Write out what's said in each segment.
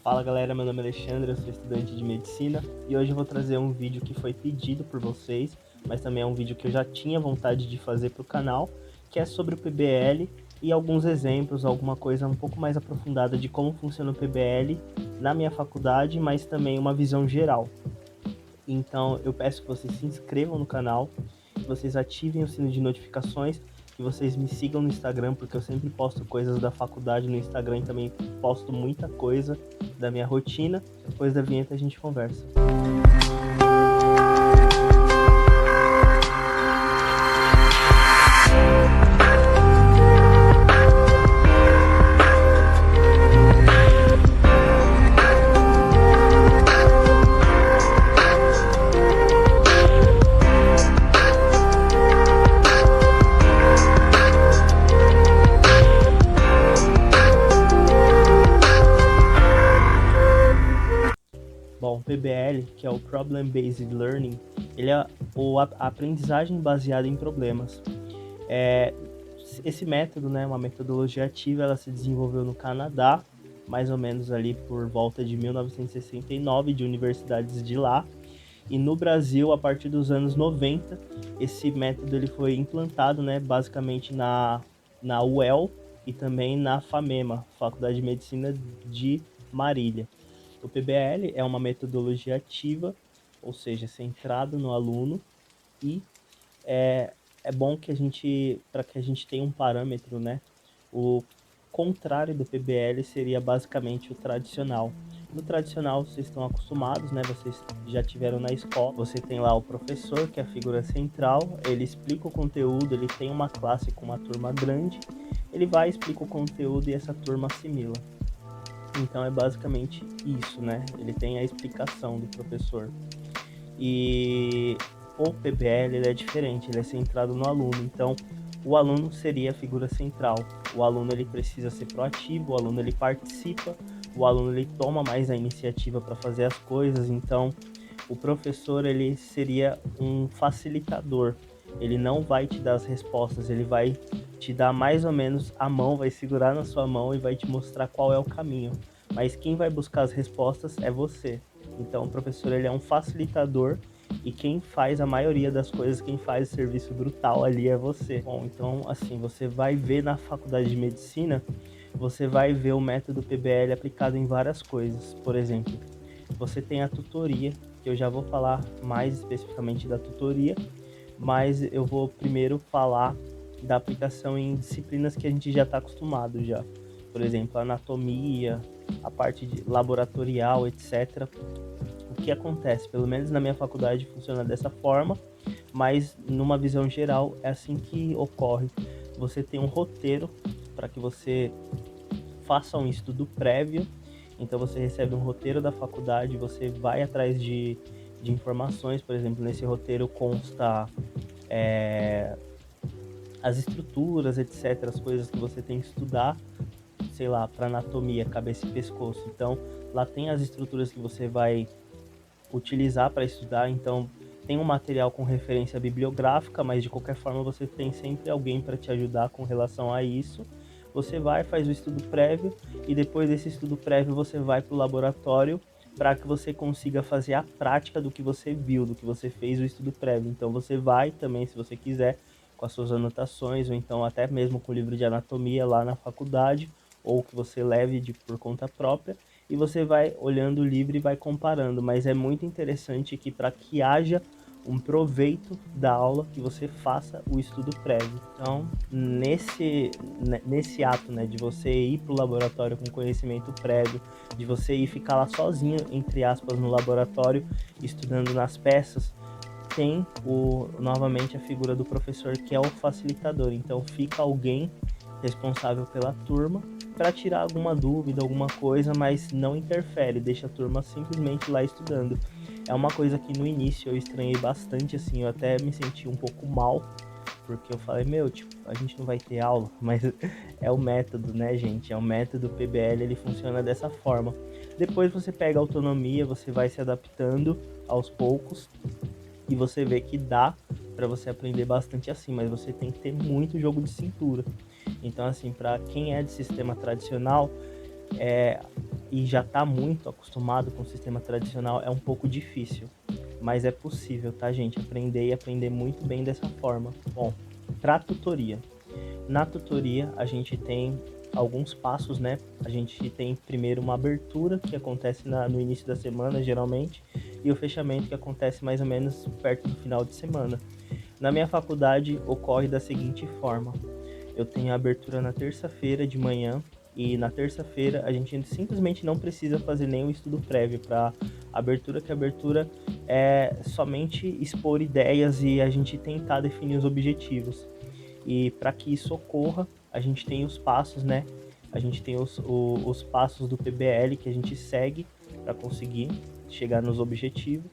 Fala galera, meu nome é Alexandre, eu sou estudante de medicina e hoje eu vou trazer um vídeo que foi pedido por vocês, mas também é um vídeo que eu já tinha vontade de fazer para o canal, que é sobre o PBL e alguns exemplos, alguma coisa um pouco mais aprofundada de como funciona o PBL na minha faculdade, mas também uma visão geral. Então eu peço que vocês se inscrevam no canal, que vocês ativem o sino de notificações, que vocês me sigam no Instagram, porque eu sempre posto coisas da faculdade no Instagram e também posto muita coisa da minha rotina. Depois da vinheta a gente conversa. Bom, PBL, que é o Problem Based Learning, ele é a aprendizagem baseada em problemas. Esse método, né, uma metodologia ativa, ela se desenvolveu no Canadá, mais ou menos ali por volta de 1969, de universidades de lá. E no Brasil, a partir dos anos 90, esse método ele foi implantado, né, basicamente na UEL e também na FAMEMA, Faculdade de Medicina de Marília. O PBL é uma metodologia ativa, ou seja, centrado no aluno, e é bom que para que a gente tenha um parâmetro, né? O contrário do PBL seria basicamente o tradicional. No tradicional vocês estão acostumados, né? Vocês já tiveram na escola. Você tem lá o professor, que é a figura central, ele explica o conteúdo, ele tem uma classe com uma turma grande, ele vai explica o conteúdo e essa turma assimila. Então é basicamente isso, né? Ele tem a explicação do professor. E o PBL ele é diferente, ele é centrado no aluno. Então o aluno seria a figura central. O aluno ele precisa ser proativo, o aluno ele participa, o aluno ele toma mais a iniciativa para fazer as coisas. Então o professor ele seria um facilitador. Ele não vai te dar as respostas, ele vai te dar mais ou menos a mão, vai segurar na sua mão e vai te mostrar qual é o caminho. Mas quem vai buscar as respostas é você. Então o professor ele é um facilitador e quem faz a maioria das coisas, quem faz o serviço brutal ali é você. Bom, então assim, você vai ver na faculdade de medicina, você vai ver o método PBL aplicado em várias coisas. Por exemplo, você tem a tutoria, que eu já vou falar mais especificamente da tutoria, mas eu vou primeiro falar da aplicação em disciplinas que a gente já está acostumado já. Por exemplo, anatomia, a parte de laboratorial, etc. O que acontece? Pelo menos na minha faculdade funciona dessa forma, mas numa visão geral é assim que ocorre. Você tem um roteiro para que você faça um estudo prévio, então você recebe um roteiro da faculdade, você vai atrás de informações, por exemplo, nesse roteiro consta as estruturas, etc., as coisas que você tem que estudar, sei lá, para anatomia, cabeça e pescoço. Então, lá tem as estruturas que você vai utilizar para estudar, então tem um material com referência bibliográfica, mas de qualquer forma você tem sempre alguém para te ajudar com relação a isso. Você vai, faz o estudo prévio e depois desse estudo prévio você vai para o laboratório para que você consiga fazer a prática do que você viu, do que você fez o estudo prévio. Então você vai também, se você quiser, com as suas anotações ou então até mesmo com o livro de anatomia lá na faculdade, ou que você leve por conta própria, e você vai olhando o livro e vai comparando, mas é muito interessante que para que haja um proveito da aula, que você faça o estudo prévio. Então, nesse ato, né, de você ir para o laboratório com conhecimento prévio, de você ir ficar lá sozinho, entre aspas, no laboratório, estudando nas peças, tem novamente a figura do professor, que é o facilitador. Então fica alguém responsável pela turma para tirar alguma dúvida, alguma coisa, mas não interfere, deixa a turma simplesmente lá estudando. É uma coisa que no início eu estranhei bastante, assim, eu até me senti um pouco mal, porque eu falei, meu, tipo, a gente não vai ter aula, mas é o método, né, gente? É o método PBL, ele funciona dessa forma. Depois você pega a autonomia, você vai se adaptando aos poucos, e você vê que dá para você aprender bastante assim, mas você tem que ter muito jogo de cintura. Então, assim, para quem é de sistema tradicional, e já está muito acostumado com o sistema tradicional, é um pouco difícil. Mas é possível, tá, gente? Aprender e aprender muito bem dessa forma. Bom, para tutoria. Na tutoria, a gente tem alguns passos, né? A gente tem primeiro uma abertura que acontece no início da semana, geralmente, e o fechamento que acontece mais ou menos perto do final de semana. Na minha faculdade ocorre da seguinte forma: eu tenho a abertura na terça-feira de manhã, e na terça-feira a gente simplesmente não precisa fazer nenhum estudo prévio para abertura, que a abertura é somente expor ideias e a gente tentar definir os objetivos. E para que isso ocorra, a gente tem os passos, né? A gente tem os passos do PBL que a gente segue para conseguir chegar nos objetivos.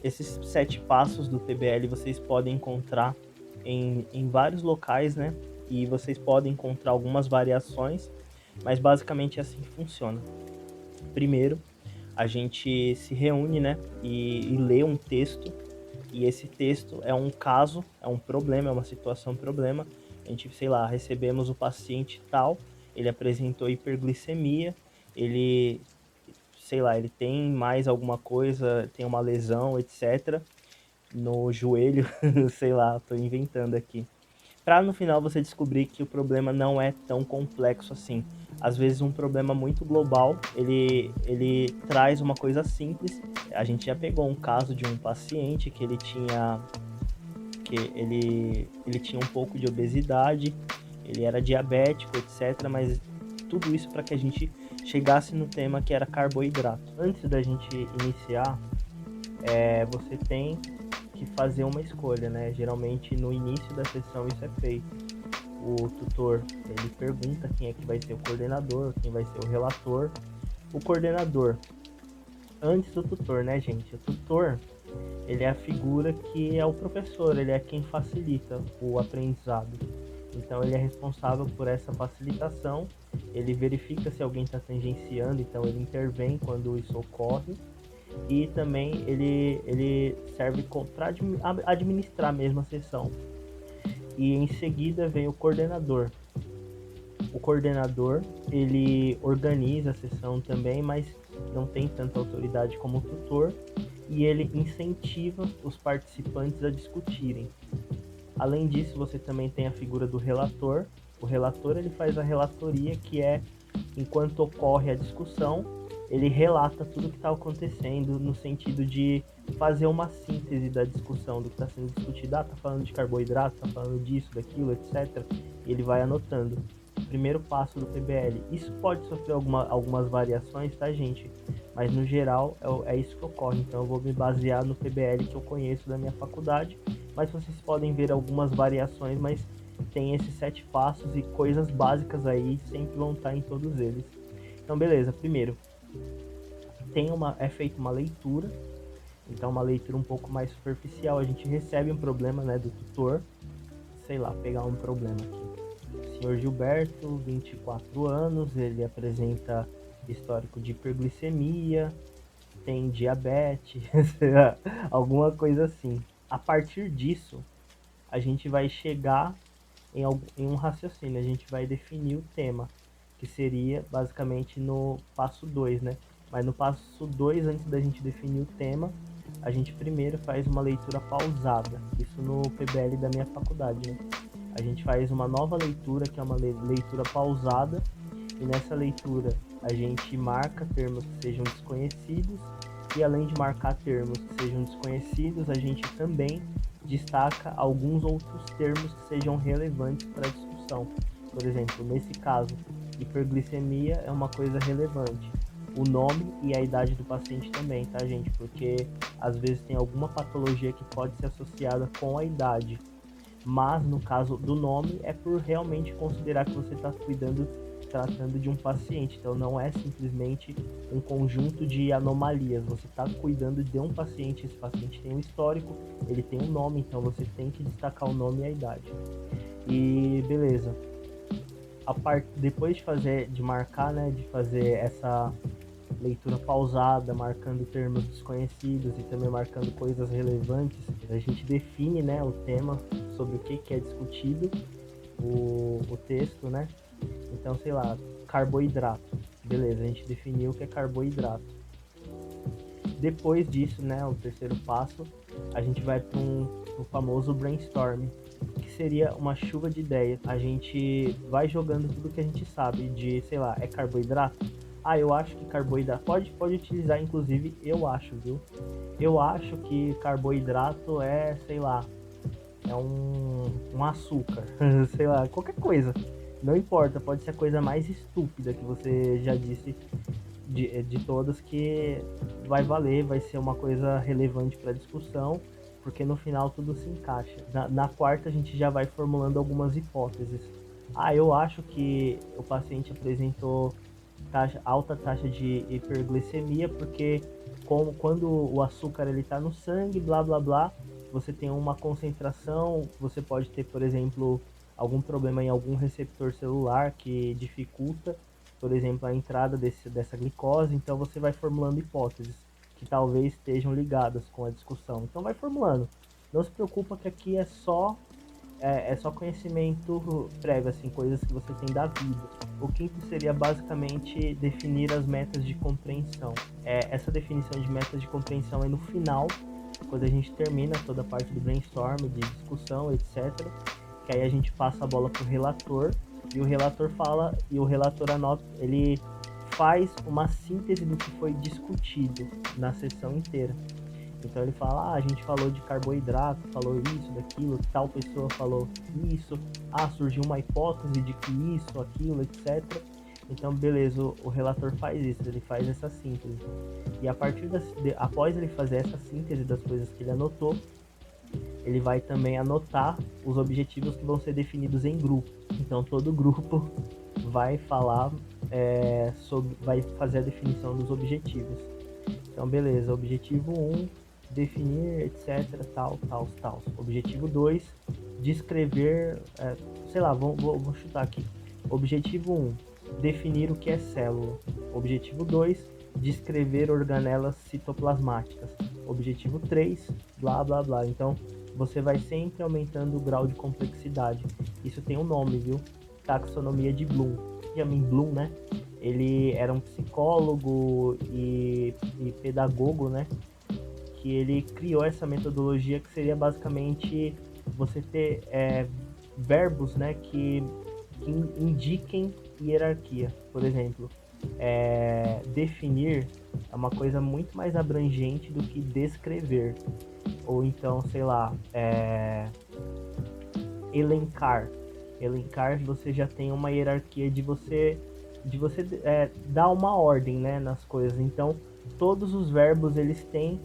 Esses 7 passos do PBL vocês podem encontrar em vários locais, né? E vocês podem encontrar algumas variações, mas basicamente é assim que funciona. Primeiro, a gente se reúne, né? E lê um texto, e esse texto é um caso, é um problema, é uma situação, problema. A gente, sei lá, recebemos o paciente tal, ele apresentou hiperglicemia, ele, sei lá, ele tem mais alguma coisa, tem uma lesão, etc. no joelho, sei lá, tô inventando aqui. Para no final você descobrir que o problema não é tão complexo assim. Às vezes um problema muito global, ele traz uma coisa simples. A gente já pegou um caso de um paciente que ele tinha um pouco de obesidade, ele era diabético, etc, mas tudo isso para que a gente chegasse no tema que era carboidrato. Antes da gente iniciar, você tem que fazer uma escolha, né? Geralmente no início da sessão isso é feito. O tutor, ele pergunta quem é que vai ser o coordenador, quem vai ser o relator. O coordenador, antes do tutor, né, gente? O tutor, ele é a figura que é o professor, ele é quem facilita o aprendizado. Então ele é responsável por essa facilitação, ele verifica se alguém está tangenciando, então ele intervém quando isso ocorre, e também ele serve para administrar mesmo a sessão. E em seguida vem o coordenador. O coordenador, ele organiza a sessão também, mas não tem tanta autoridade como o tutor, e ele incentiva os participantes a discutirem. Além disso, você também tem a figura do relator. O relator, ele faz a relatoria, que é, enquanto ocorre a discussão, ele relata tudo o que está acontecendo, no sentido de fazer uma síntese da discussão, do que está sendo discutido. Está falando de carboidrato, está falando disso, daquilo, etc. E ele vai anotando. Primeiro passo do PBL. Isso pode sofrer algumas variações, tá, gente? Mas no geral é isso que ocorre. Então eu vou me basear no PBL que eu conheço da minha faculdade, mas vocês podem ver algumas variações, mas tem esses 7 passos e coisas básicas aí sempre vão estar em todos eles. Então beleza, primeiro é feita uma leitura, então uma leitura um pouco mais superficial. A gente recebe um problema, né, do tutor, sei lá, pegar um problema aqui. Senhor Gilberto, 24 anos, ele apresenta histórico de hiperglicemia, tem diabetes, alguma coisa assim. A partir disso, a gente vai chegar em um raciocínio, a gente vai definir o tema, que seria basicamente no passo 2, né? Mas no passo 2, antes da gente definir o tema, a gente primeiro faz uma leitura pausada, isso no PBL da minha faculdade, né? A gente faz uma nova leitura, que é uma leitura pausada, e nessa leitura a gente marca termos que sejam desconhecidos, e além de marcar termos que sejam desconhecidos, a gente também destaca alguns outros termos que sejam relevantes para a discussão. Por exemplo, nesse caso, hiperglicemia é uma coisa relevante. O nome e a idade do paciente também, tá, gente? Porque às vezes tem alguma patologia que pode ser associada com a idade. Mas no caso do nome é por realmente considerar que você está tratando de um paciente. Então não é simplesmente um conjunto de anomalias. Você está cuidando de um paciente. Esse paciente tem um histórico, ele tem um nome, então você tem que destacar o nome e a idade. E beleza. Depois de marcar, né, de fazer essa leitura pausada, marcando termos desconhecidos e também marcando coisas relevantes, a gente define, né, o tema, sobre o que é discutido, o texto, né? Então, sei lá, carboidrato. Beleza, a gente definiu o que é carboidrato. Depois disso, né, o terceiro passo, a gente vai para um famoso brainstorm, que seria uma chuva de ideias. A gente vai jogando tudo que a gente sabe de, sei lá, é carboidrato? Ah, eu acho que carboidrato... Pode utilizar, inclusive, eu acho, viu? Eu acho que carboidrato é, sei lá, é um açúcar, sei lá, qualquer coisa. Não importa, pode ser a coisa mais estúpida que você já disse de todas, que vai valer, vai ser uma coisa relevante para a discussão, porque no final tudo se encaixa. Na quarta a gente já vai formulando algumas hipóteses. Ah, eu acho que o paciente apresentou alta taxa de hiperglicemia porque quando o açúcar ele está no sangue, blá blá blá, você tem uma concentração, você pode ter, por exemplo, algum problema em algum receptor celular que dificulta, por exemplo, a entrada dessa glicose. Então você vai formulando hipóteses que talvez estejam ligadas com a discussão. Então vai formulando. Não se preocupa que aqui é só conhecimento prévio, assim, coisas que você tem da vida. O quinto seria basicamente definir as metas de compreensão. Essa definição de metas de compreensão é no final, quando a gente termina toda a parte do brainstorm, de discussão, etc. Que aí a gente passa a bola para o relator, e o relator fala, e o relator anota, ele faz uma síntese do que foi discutido na sessão inteira. Então ele fala, a gente falou de carboidrato, falou isso, daquilo, tal pessoa falou isso, surgiu uma hipótese de que isso, aquilo, etc. Então, beleza, o relator faz isso, ele faz essa síntese. E após ele fazer essa síntese das coisas que ele anotou, ele vai também anotar os objetivos que vão ser definidos em grupo. Então, todo grupo vai falar vai fazer a definição dos objetivos. Então, beleza, objetivo 1, definir, etc, tal. Objetivo 2, descrever, sei lá, vou chutar aqui. Objetivo 1, definir o que é célula. Objetivo 2, descrever organelas citoplasmáticas. Objetivo 3, blá blá blá. Então, você vai sempre aumentando o grau de complexidade. Isso tem um nome, viu? Taxonomia de Bloom. Benjamin Bloom, né? Ele era um psicólogo e pedagogo, né? Que ele criou essa metodologia que seria basicamente você ter verbos, né? Que indiquem hierarquia. Por exemplo, definir é uma coisa muito mais abrangente do que descrever. Ou então, sei lá, elencar. Elencar, você já tem uma hierarquia de você dar uma ordem, né, nas coisas. Então, todos os verbos eles têm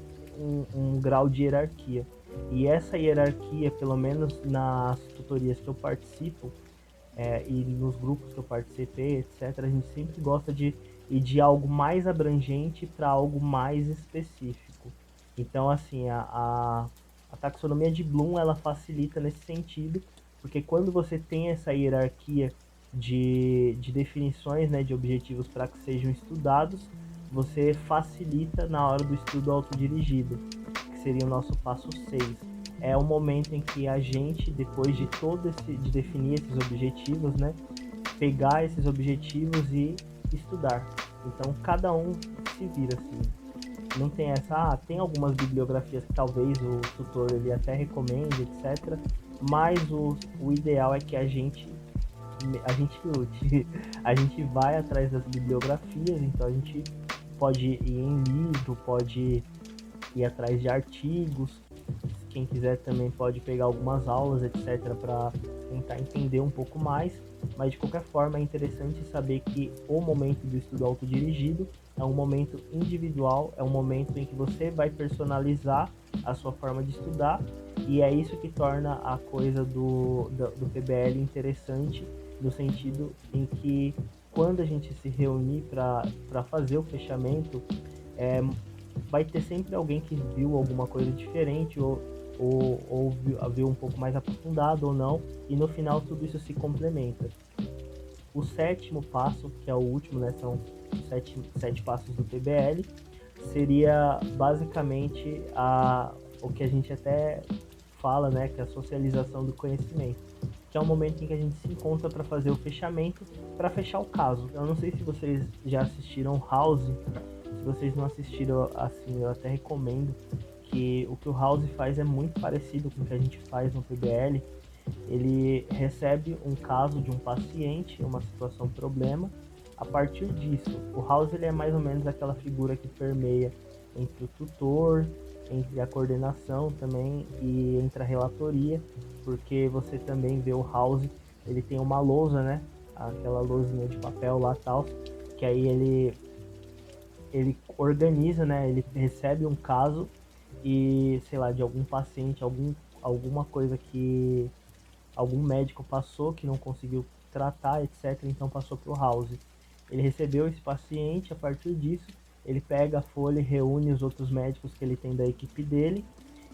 um grau de hierarquia. E essa hierarquia, pelo menos nas tutorias que eu participo, e nos grupos que eu participei, etc., a gente sempre gosta de ir de algo mais abrangente para algo mais específico. Então, assim, a taxonomia de Bloom, ela facilita nesse sentido, porque quando você tem essa hierarquia de definições, né, de objetivos para que sejam estudados, você facilita na hora do estudo autodirigido, que seria o nosso passo 6. É o momento em que a gente, depois de de definir esses objetivos, né, pegar esses objetivos e estudar. Então, cada um se vira, assim. Não tem essa, tem algumas bibliografias que talvez o tutor ele até recomende, etc. Mas o ideal é que a gente lute. A gente vai atrás das bibliografias, então a gente pode ir em livro, pode ir atrás de artigos. Quem quiser também pode pegar algumas aulas, etc, para tentar entender um pouco mais. Mas de qualquer forma é interessante saber que o momento do estudo autodirigido é um momento individual, é um momento em que você vai personalizar a sua forma de estudar, e é isso que torna a coisa do PBL interessante, no sentido em que quando a gente se reunir para fazer o fechamento, vai ter sempre alguém que viu alguma coisa diferente ou viu um pouco mais aprofundado ou não, e no final tudo isso se complementa. O sétimo passo, que é o último, né, são os sete passos do PBL, seria basicamente o que a gente até fala, né, que é a socialização do conhecimento. que é o momento em que a gente se encontra para fazer o fechamento, para fechar o caso. Eu não sei se vocês já assistiram House. Se vocês não assistiram, assim, eu até recomendo, que o House faz é muito parecido com o que a gente faz no PBL. Ele recebe um caso de um paciente, uma situação problema. A partir disso, o House ele é mais ou menos aquela figura que permeia entre o tutor, entre a coordenação também e entre a relatoria, porque você também vê o House, ele tem uma lousa, né? Aquela lousinha de papel lá tal, que aí ele organiza, né? Ele recebe um caso e, sei lá, de algum paciente, alguma coisa que algum médico passou que não conseguiu tratar, etc. Então passou para o House. Ele recebeu esse paciente, a partir disso, ele pega a folha e reúne os outros médicos que ele tem da equipe dele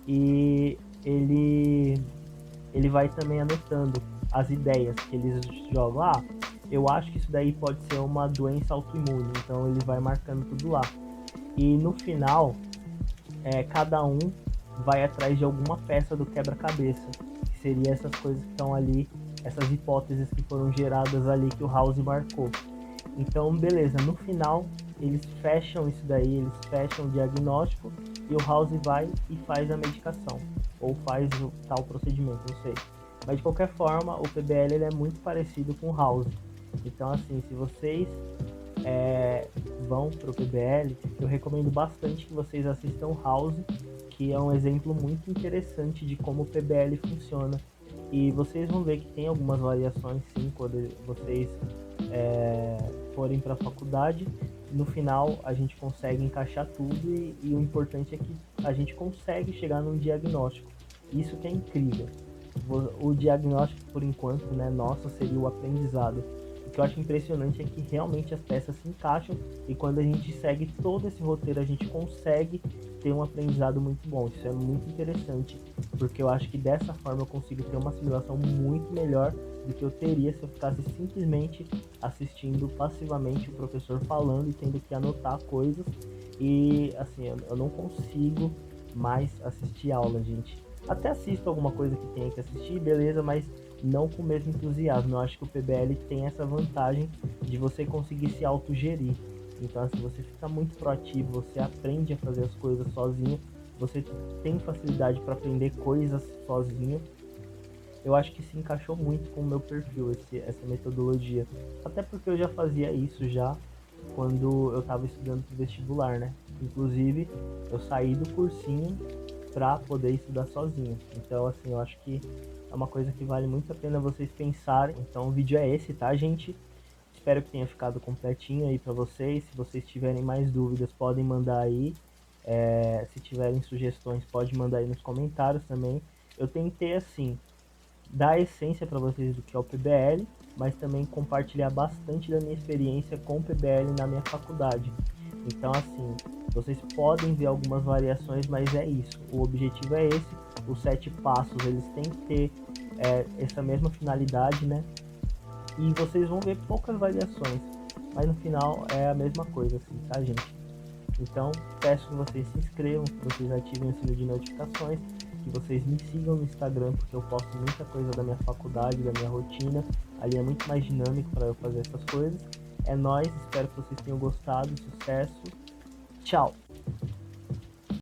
e ele vai também anotando as ideias que eles jogam. Ah, eu acho que isso daí pode ser uma doença autoimune, então ele vai marcando tudo lá. E no final, cada um vai atrás de alguma peça do quebra-cabeça, que seria essas coisas que estão ali, essas hipóteses que foram geradas ali que o House marcou. Então, beleza, no final eles fecham isso daí, eles fecham o diagnóstico e o House vai e faz a medicação, ou faz o tal procedimento, não sei. Mas de qualquer forma, o PBL ele é muito parecido com o House. Então, assim, se vocês vão para o PBL, eu recomendo bastante que vocês assistam House, que é um exemplo muito interessante de como o PBL funciona. E vocês vão ver que tem algumas variações sim quando vocês forem para a faculdade. No final a gente consegue encaixar tudo e o importante é que a gente consegue chegar num diagnóstico. Isso que é incrível. O diagnóstico, por enquanto, né, nosso seria o aprendizado. O que eu acho impressionante é que realmente as peças se encaixam e quando a gente segue todo esse roteiro, a gente consegue ter um aprendizado muito bom. Isso é muito interessante, porque eu acho que dessa forma eu consigo ter uma simulação muito melhor do que eu teria se eu ficasse simplesmente assistindo passivamente o professor falando e tendo que anotar coisas. E assim, eu não consigo mais assistir aula, gente. Até assisto alguma coisa que tenha que assistir, beleza, mas não com o mesmo entusiasmo. Eu acho que o PBL tem essa vantagem de você conseguir se autogerir. Então, assim, você fica muito proativo, você aprende a fazer as coisas sozinho, você tem facilidade para aprender coisas sozinho. Eu acho que se encaixou muito com o meu perfil, essa metodologia. Até porque eu já fazia isso já quando eu estava estudando para vestibular, né? Inclusive, eu saí do cursinho para poder estudar sozinho. Então, assim, eu acho que é uma coisa que vale muito a pena vocês pensarem. Então, o vídeo é esse, tá, gente? Espero que tenha ficado completinho aí para vocês. Se vocês tiverem mais dúvidas, podem mandar aí. Se tiverem sugestões, pode mandar aí nos comentários também. Eu tentei, assim, dar a essência para vocês do que é o PBL, mas também compartilhar bastante da minha experiência com o PBL na minha faculdade. Então, assim, vocês podem ver algumas variações, mas é isso. O objetivo é esse. Os 7 passos, eles têm que ter essa mesma finalidade, né? E vocês vão ver poucas variações, mas no final é a mesma coisa, assim, tá, gente? Então, peço que vocês se inscrevam, que vocês ativem o sino de notificações, que vocês me sigam no Instagram, porque eu posto muita coisa da minha faculdade, da minha rotina. Ali é muito mais dinâmico para eu fazer essas coisas. É nóis, espero que vocês tenham gostado. Sucesso. Tchau!